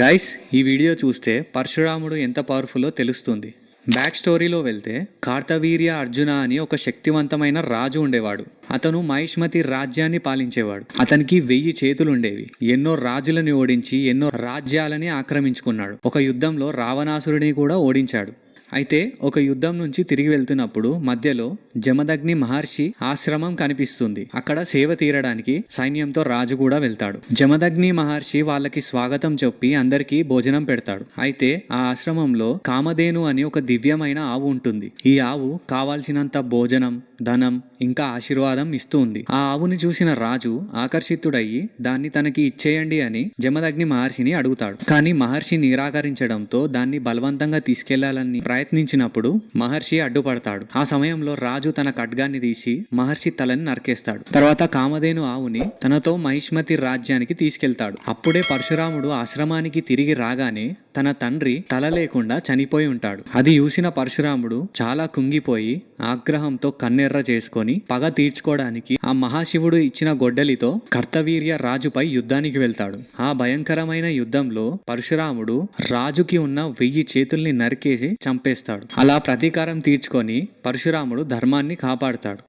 Guys, ఈ video చూస్తే పరశురాముడు ఎంత పవర్ఫుల్లో తెలుస్తుంది. బ్యాక్ స్టోరీలో వెళ్తే కార్తవీర్య అర్జున అని ఒక శక్తివంతమైన రాజు ఉండేవాడు. అతను మహిష్మతి రాజ్యాన్ని పాలించేవాడు. అతనికి 1000 చేతులుండేవి. ఎన్నో రాజులని ఓడించి ఎన్నో రాజ్యాలని ఆక్రమించుకున్నాడు. ఒక యుద్ధంలో రావణాసురుడిని కూడా ఓడించాడు. అయితే ఒక యుద్ధం నుంచి తిరిగి వెళ్తున్నప్పుడు మధ్యలో జమదగ్ని మహర్షి ఆశ్రమం కనిపిస్తుంది. అక్కడ సేవ తీరడానికి సైన్యంతో రాజు కూడా వెళ్తాడు. జమదగ్ని మహర్షి వాళ్ళకి స్వాగతం చెప్పి అందరికీ భోజనం పెడతాడు. అయితే ఆ ఆశ్రమంలో కామధేను అని ఒక దివ్యమైన ఆవు ఉంటుంది. ఈ ఆవు కావాల్సినంత భోజనం, ధనం ఇంకా ఆశీర్వాదం ఇస్తుంది. ఆ ఆవుని చూసిన రాజు ఆకర్షితుడయ్యి దాన్ని తనకి ఇచ్చేయండి అని జమదగ్ని మహర్షిని అడుగుతాడు. కానీ మహర్షి నిరాకరించడంతో దాన్ని బలవంతంగా తీసుకెళ్లాలని ప్రయత్నించినప్పుడు మహర్షి అడ్డుపడతాడు. ఆ సమయంలో రాజు తన ఖడ్గాన్ని తీసి మహర్షి తలని నరికేస్తాడు. తర్వాత కామధేను ఆవుని తనతో మహిష్మతి రాజ్యానికి తీసుకెళ్తాడు. అప్పుడే పరశురాముడు ఆశ్రమానికి తిరిగి రాగానే తన తండ్రి తల లేకుండా చనిపోయి ఉంటాడు. అది చూసిన పరశురాముడు చాలా కుంగిపోయి ఆగ్రహంతో కన్నెర్ర చేసుకొని పగ తీర్చుకోవడానికి ఆ మహాశివుడు ఇచ్చిన గొడ్డలితో కర్తవీర్య రాజుపై యుద్ధానికి వెళ్తాడు. ఆ భయంకరమైన యుద్ధంలో పరశురాముడు రాజుకి ఉన్న 1000 చేతుల్ని నరికేసి చంపేస్తాడు. అలా ప్రతీకారం తీర్చుకొని పరశురాముడు ధర్మాన్ని కాపాడుతాడు.